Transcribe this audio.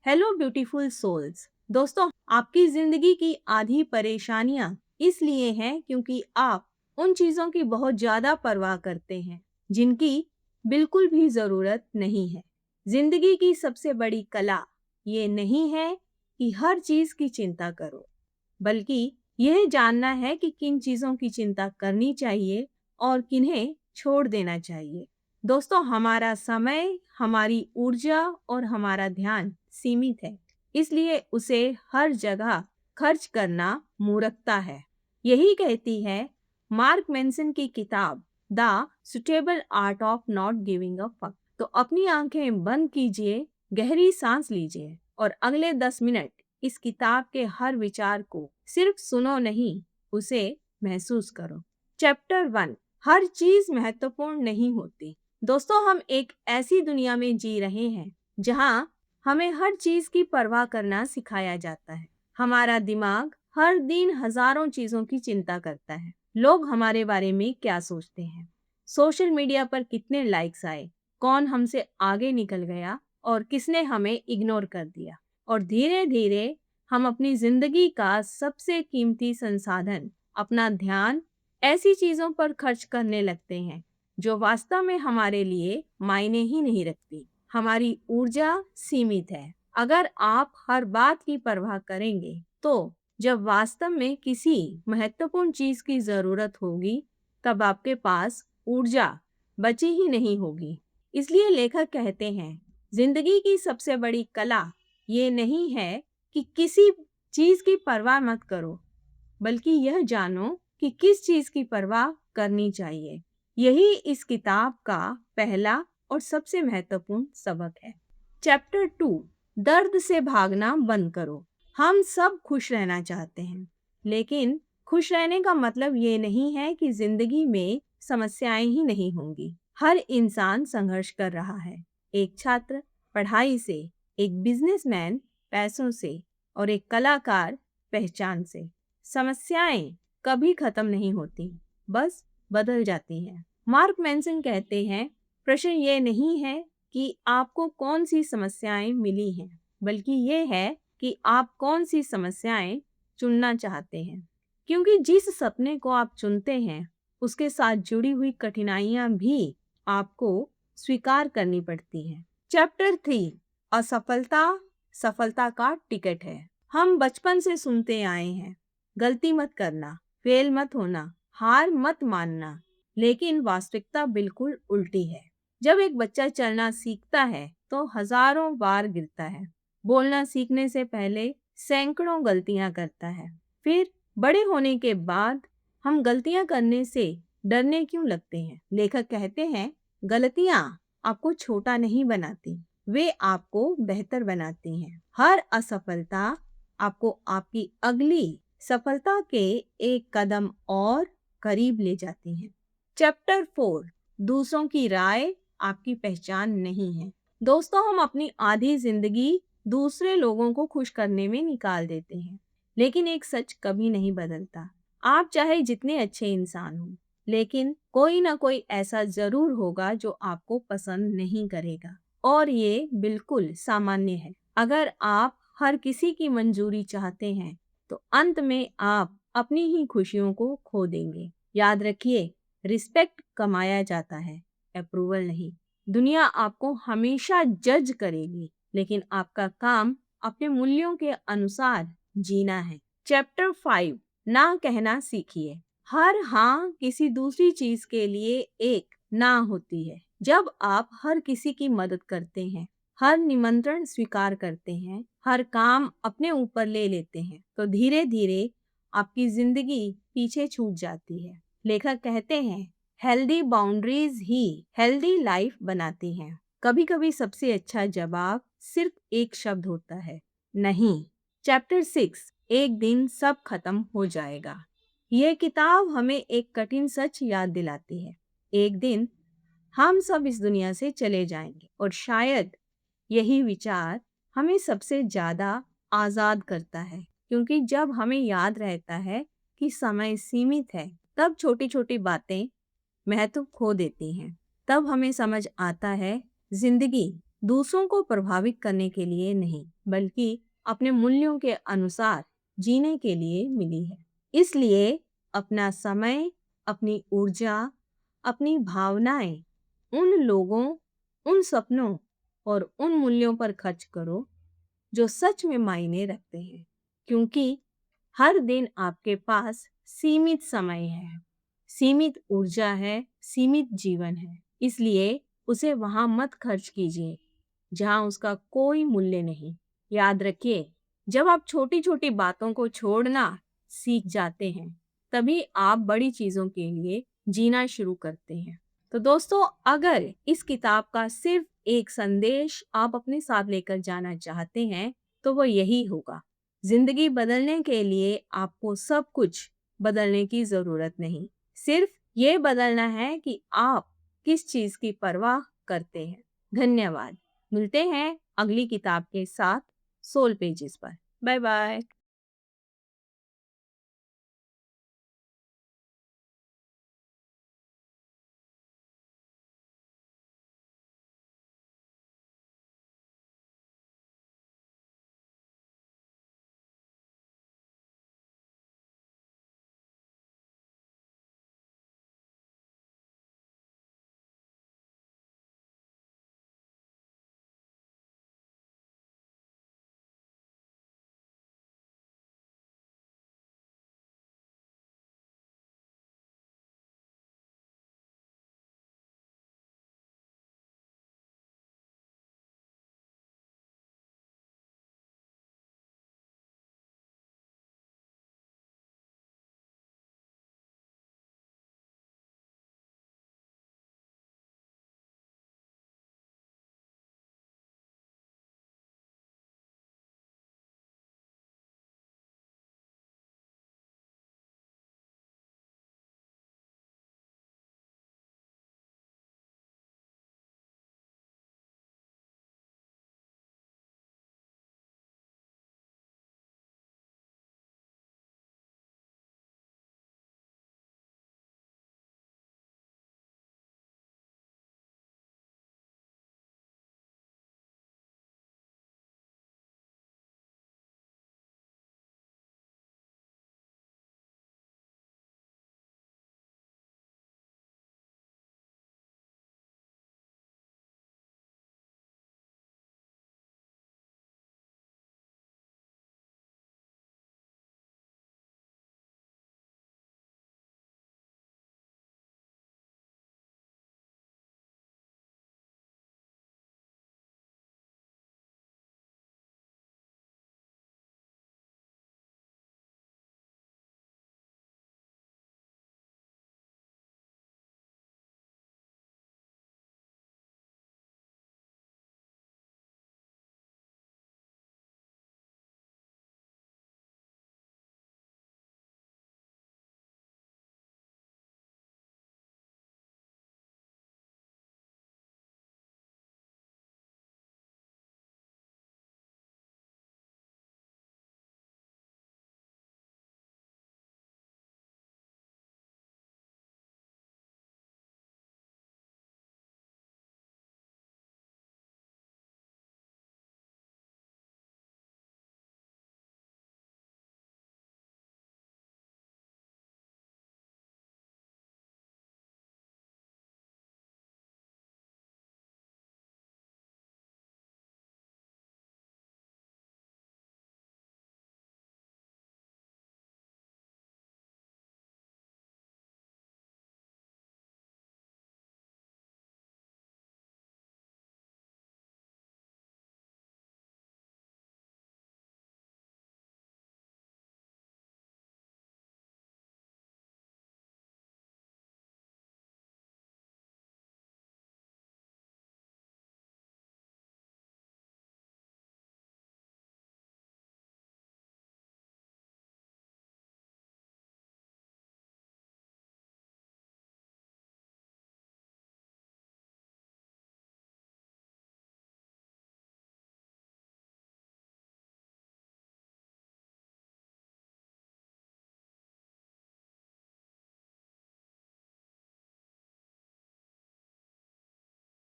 Hello beautiful souls. दोस्तों, आपकी जिंदगी की आधी परेशानियां इसलिए हैं क्योंकि आप उन चीजों की बहुत ज्यादा परवाह करते हैं जिनकी बिल्कुल भी जरूरत नहीं है। जिंदगी की सबसे बड़ी कला ये नहीं है कि हर चीज की चिंता करो, बल्कि यह जानना है कि किन चीजों की चिंता करनी चाहिए और किन्हें छोड़ देना चाहिए। दोस्तों, हमारा समय, हमारी ऊर्जा और हमारा ध्यान सीमित है, इसलिए उसे हर जगह खर्च करना मूर्खता है। यही कहती है मार्क मेंसन की किताब the suitable art of not giving a fuck. तो अपनी आंखें बंद कीजिए, गहरी सांस लीजिए और अगले 10 मिनट इस किताब के हर विचार को सिर्फ सुनो नहीं, उसे महसूस करो। चैप्टर 1, हर चीज महत्वपूर्ण नहीं होती। दोस्तों, हम एक ऐसी दुनिया में जी रहे हैं जहां हमें हर चीज की परवाह करना सिखाया जाता है। हमारा दिमाग हर दिन हजारों चीजों की चिंता करता है। लोग हमारे बारे में क्या सोचते हैं, सोशल मीडिया पर कितने लाइक्स आए, कौन हमसे आगे निकल गया और किसने हमें इग्नोर कर दिया। और धीरे धीरे हम अपनी जिंदगी का सबसे कीमती संसाधन, अपना ध्यान, ऐसी चीजों पर खर्च करने लगते हैं जो वास्तव में हमारे लिए मायने ही नहीं रखती। हमारी ऊर्जा सीमित है। अगर आप हर बात की परवाह करेंगे तो जब वास्तव में किसी महत्वपूर्ण चीज की जरूरत होगी तब आपके पास ऊर्जा बची ही नहीं होगी। इसलिए लेखक कहते हैं, जिंदगी की सबसे बड़ी कला ये नहीं है कि किसी चीज की परवाह मत करो, बल्कि यह जानो कि किस चीज की परवाह करनी चाहिए। यही इस किताब का पहला और सबसे महत्वपूर्ण सबक है। चैप्टर 2, दर्द से भागना बंद करो। हम सब खुश रहना चाहते हैं, लेकिन खुश रहने का मतलब ये नहीं है कि जिंदगी में समस्याएं ही नहीं होंगी। हर इंसान संघर्ष कर रहा है। एक छात्र पढ़ाई से, एक बिजनेसमैन पैसों से और एक कलाकार पहचान से। समस्याएं कभी खत्म नहीं होती, बस बदल जाती हैं। मार्क मेंसन कहते हैं, प्रश्न ये नहीं है कि आपको कौन सी समस्याएं मिली हैं, बल्कि ये है कि आप कौन सी समस्याएं चुनना चाहते हैं। क्योंकि जिस सपने को आप चुनते हैं उसके साथ जुड़ी हुई कठिनाइयां भी आपको स्वीकार करनी पड़ती हैं। चैप्टर 3, असफलता सफलता का टिकट है। हम बचपन से सुनते आए हैं, गलती मत करना, फेल मत होना, हार मत मानना। लेकिन वास्तविकता बिल्कुल उल्टी है। जब एक बच्चा चलना सीखता है तो हजारों बार गिरता है। बोलना सीखने से पहले सैकड़ों गलतियां करता है। फिर बड़े होने के बाद हम गलतियां करने से डरने क्यों लगते हैं? लेखक कहते हैं, गलतियां आपको छोटा नहीं बनाती, वे आपको बेहतर बनाती हैं। हर असफलता आपको आपकी अगली सफलता के एक कदम और करीब ले जाती है। चैप्टर 4, दूसरों की राय आपकी पहचान नहीं है। दोस्तों, हम अपनी आधी जिंदगी दूसरे लोगों को खुश करने में निकाल देते हैं, लेकिन एक सच कभी नहीं बदलता। आप चाहे जितने अच्छे इंसान हो, लेकिन कोई ना कोई ऐसा जरूर होगा जो आपको पसंद नहीं करेगा, और ये बिल्कुल सामान्य है। अगर आप हर किसी की मंजूरी चाहते हैं तो अंत में आप अपनी ही खुशियों को खो देंगे। याद रखिए, रिस्पेक्ट कमाया जाता है, अप्रूवल नहीं। दुनिया आपको हमेशा जज करेगी, लेकिन आपका काम अपने मूल्यों के अनुसार जीना है। चैप्टर 5, ना कहना सीखिए। हर हाँ किसी दूसरी चीज के लिए एक ना होती है। जब आप हर किसी की मदद करते हैं, हर निमंत्रण स्वीकार करते हैं, हर काम अपने ऊपर ले लेते हैं, तो धीरे धीरे आपकी जिंदगी पीछे छूट जाती है। लेखक कहते हैं, हेल्दी बाउंड्रीज ही हेल्दी लाइफ बनाती हैं। कभी कभी सबसे अच्छा जवाब सिर्फ एक शब्द होता है, नहीं। चैप्टर 6, एक दिन सब खत्म हो जाएगा। यह किताब हमें एक कठिन सच याद दिलाती है। एक दिन हम सब इस दुनिया से चले जाएंगे, और शायद यही विचार हमें सबसे ज्यादा आजाद करता है, क्योंकि जब हमें याद रहता है कि समय सीमित है, तब छोटी छोटी बातें महत्व खो देती हैं। तब हमें समझ आता है, जिंदगी दूसरों को प्रभावित करने के लिए नहीं, बल्कि अपने मूल्यों के अनुसार जीने के लिए मिली है। इसलिए अपना समय, अपनी ऊर्जा, अपनी भावनाएं उन लोगों, उन सपनों और उन मूल्यों पर खर्च करो जो सच में मायने रखते हैं, क्योंकि हर दिन आपके पास सीमित समय है, सीमित ऊर्जा है, सीमित जीवन है। इसलिए उसे वहां मत खर्च कीजिए जहां उसका कोई मूल्य नहीं। याद रखिए, जब आप छोटी-छोटी बातों को छोड़ना सीख जाते हैं, तभी आप बड़ी चीजों के लिए जीना शुरू करते हैं। तो दोस्तों, अगर इस किताब का सिर्फ एक संदेश आप अपने साथ लेकर जाना चाहते हैं, तो वो यही होगा: जिंदगी बदलने के लिए आपको सब कुछ बदलने की जरूरत नहीं। सिर्फ ये बदलना है कि आप किस चीज की परवाह करते हैं। धन्यवाद। मिलते हैं अगली किताब के साथ सोल पेजेस पर। Bye bye.